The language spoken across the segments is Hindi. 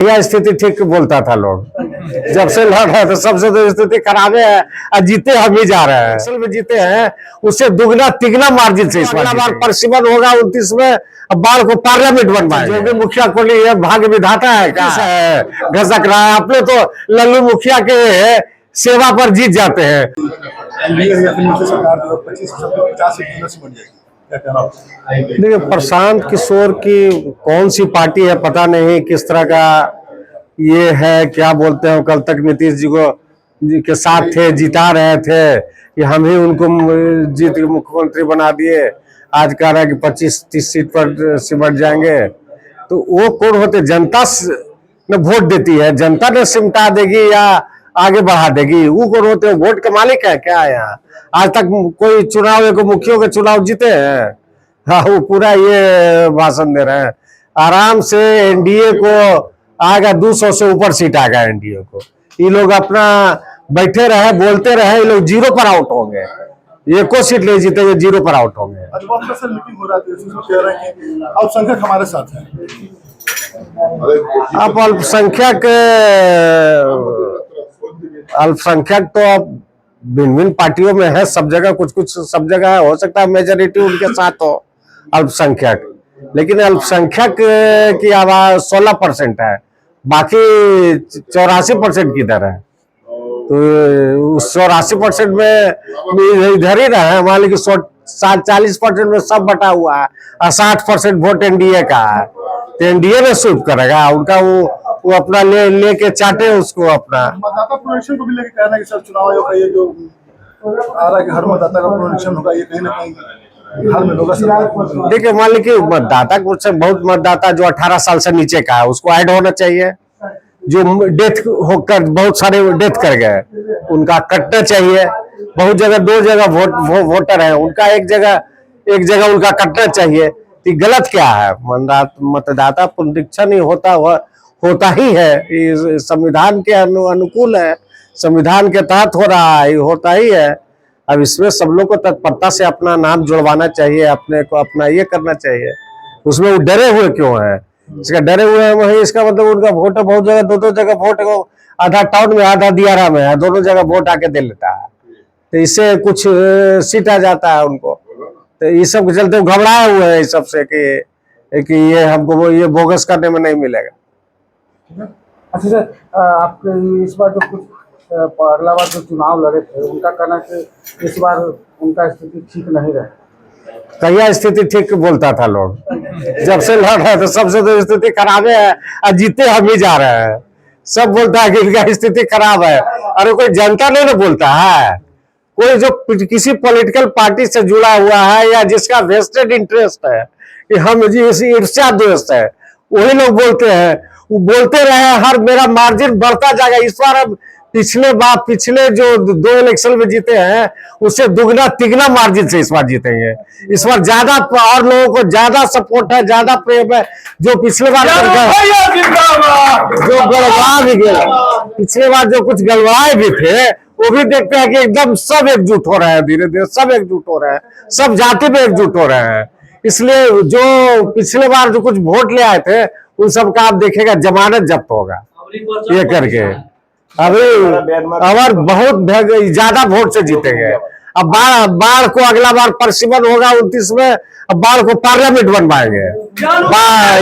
यह स्थिति ठीक बोलता था लोग। जब से लड़ रहे तो सबसे तो स्थिति खराब है और जीते हम ही जा रहे हैं। असल में जीते हैं उससे दुगना तिगना मार्जिन से इस बार परिसीमन होगा 29 में। बाढ़ को पार्लियामेंट बनवाए जोगी मुखिया को लिए भाग्य विधाता है क्या घसक रहा है। अपने तो लल्लू मुखिया के सेवा पर जीत जाते हैं। देखिए प्रशांत किशोर की कौन सी पार्टी है पता नहीं, किस तरह का ये है, क्या बोलते हैं। कल तक नीतीश जी के साथ थे, जिता रहे थे कि हम ही उनको जीत के मुख्यमंत्री बना दिए। आज कह रहा है कि 25-30 सीट पर सिमट जाएंगे। तो वो कौन होते? जनता ने वोट देती है, जनता ने सिमटा देगी या आगे बढ़ा देगी? वो कौन होते हैं? वोट के मालिक है क्या यहाँ? आज तक कोई चुनाव को मुखियों के चुनाव जीते हैं? हाँ, वो पूरा ये भाषण दे रहे हैं। आराम से एनडीए को आएगा 200 से ऊपर सीट आएगा एनडीए को। ये लोग अपना बैठे रहे, बोलते रहे, ये लोग जीरो पर आउट होंगे। एको सीट नहीं जीतेंगे, जीरो पर आउट होंगे। मीटिंग हो रहा है, अल्पसंख्यक हमारे साथ है। अब अल्पसंख्यक तो अब भिन्न भिन्न पार्टियों में है, सब जगह कुछ कुछ सब जगह हो सकता है मेजोरिटी उनके साथ हो अल्पसंख्यक। लेकिन अल्पसंख्यक की आवाज 16% है, बाकी 84% की दर है। तो उस 84% में इधर ही रहे, मान लीजिए 40% में सब बटा हुआ है और 60% वोट एनडीए का है। तो एनडीए में सूट करेगा उनका, वो अपना लेके चाटे उसको अपना। मतदाता पुनरीक्षण को भी लेके कहना है कि सर चुनाव आयोग का ये जो आ रहा है कि हर मतदाता का पुनरीक्षण होगा, ये कहीं ना कहीं हर में होगा। देखिए मान लीजिए मतदाता कुछ बहुत मतदाता जो 18 साल से नीचे का है उसको ऐड होना चाहिए। जो डेथ होकर बहुत सारे डेथ कर गए उनका कटना चाहिए। बहुत जगह 2 जगह वोटर है उनका एक जगह उनका कटना चाहिए। तो गलत क्या है? मतदाता पुनरीक्षण ही होता ही है, संविधान के अनुकूल है, संविधान के तहत हो रहा है, होता ही है। अब इसमें सब लोग को तत्परता से अपना नाम जुड़वाना चाहिए, अपने को अपना ये करना चाहिए। उसमें वो डरे हुए क्यों है? इसका डरे हुए हैं वही, इसका मतलब उनका वोट बहुत जगह 2-2 जगह वोट, आधा टाउन में आधा दियारा में है, दोनों जगह वोट आके दे लेता है। तो इससे कुछ सीट आ जाता है उनको। तो ये सब के चलते घबराए हुए हैं इस सबसे कि ये हमको ये बोगस करने में नहीं मिलेगा। अच्छा सर, आपके इस बार जो कुछ अगला बार जो चुनाव लड़े थे उनका कहना है कि इस बार उनका स्थिति ठीक नहीं रहे। कहिया स्थिति ठीक बोलता था लोग। जब से लड़ रहे तो सबसे तो स्थिति खराब है और जीते हम ही जा रहे हैं। सब बोलता है कि इनका स्थिति खराब है। अरे कोई जनता नहीं ना बोलता है, कोई जो किसी पॉलिटिकल पार्टी से जुड़ा हुआ है या जिसका वेस्टेड इंटरेस्ट है कि हम ईर्ष्या दोस्त है, वही लोग बोलते हैं। वो बोलते रहे हर मेरा मार्जिन बढ़ता जाएगा। इस बार अब पिछले जो 2 इलेक्शन में जीते हैं उससे दुगना तिगना मार्जिन से इस बार जीतेंगे। इस बार ज्यादा और लोगों को ज्यादा सपोर्ट है, ज्यादा प्रेम है। जो पिछले बार जो गड़बड़ा भी गए, पिछले बार जो कुछ गड़बड़ाए भी थे वो भी देखते हैं कि एकदम सब एकजुट हो रहे हैं, धीरे धीरे सब एकजुट हो रहे हैं, सब जाति में एकजुट हो रहे हैं। इसलिए जो पिछले बार जो कुछ वोट ले आए थे उन सब का आप देखेगा जमानत जब्त होगा ये करके। अभी अवर बहुत ज्यादा वोट से जीतेंगे। अब बाढ़ को अगला बार परिसीमन होगा 29 में। अब बाढ़ को पार्लियामेंट बनवाएंगे।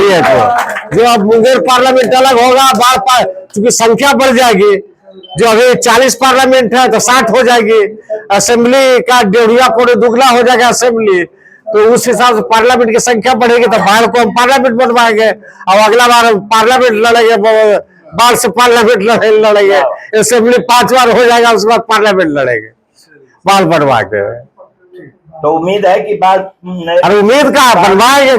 ये तो जो अब मुंगेर पार्लियामेंट अलग होगा, बाढ़ चूंकि संख्या बढ़ जाएगी। जो अभी 40 पार्लियामेंट है तो 60 हो जाएगी। असेंबली का डेढ़िया पौने दुगना हो जाएगा असेंबली। तो उस हिसाब से पार्लियामेंट की संख्या बढ़ेगी तो बाढ़ को हम पार्लियामेंट बनवाएंगे। और अगला बार पार्लियामेंट लड़ेंगे, बाढ़ से पार्लियामेंट लड़ेंगे। असेंबली 5 बार हो जाएगा, उसके बाद पार्लियामेंट लड़ेंगे बाढ़ बनवा के। तो उम्मीद है कि बाढ़, अरे उम्मीद का बनवाएंगे,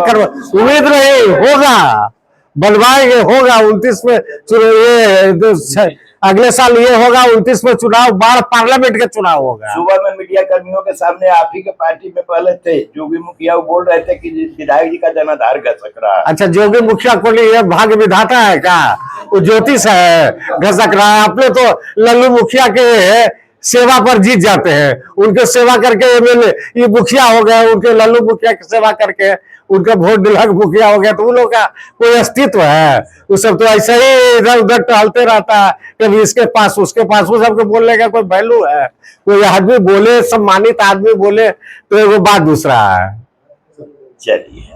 उम्मीद नहीं होगा, बनवाएंगे, होगा 29 में। ये अगले साल ये होगा 29 में चुनाव, बाढ़ पार्लियामेंट का चुनाव होगा। सुबह में मीडिया कर्मियों के सामने आप ही के पार्टी में पहले थे जोगी मुखिया, वो बोल रहे थे कि विधायक जी का जनाधार घसक रहा है। अच्छा, जोगी मुखिया को लिए भाग्य विधाता है क्या? वो ज्योतिष है, घसक रहा है। अपने तो लल्लू मुखिया के सेवा पर जीत जाते हैं। उनके सेवा करके एमएलए ये मुखिया हो गए, उनके लल्लू मुखिया की सेवा करके उनका वोट दिला के मुखिया हो गया, तो उन लोग का कोई अस्तित्व है? वो सब तो ऐसे ही इधर उधर टहलते रहता है, कभी इसके पास उसके पास, वो सबके बोलने का कोई वैल्यू है? कोई आदमी बोले, सम्मानित आदमी बोले तो वो बात दूसरा है। चलिए।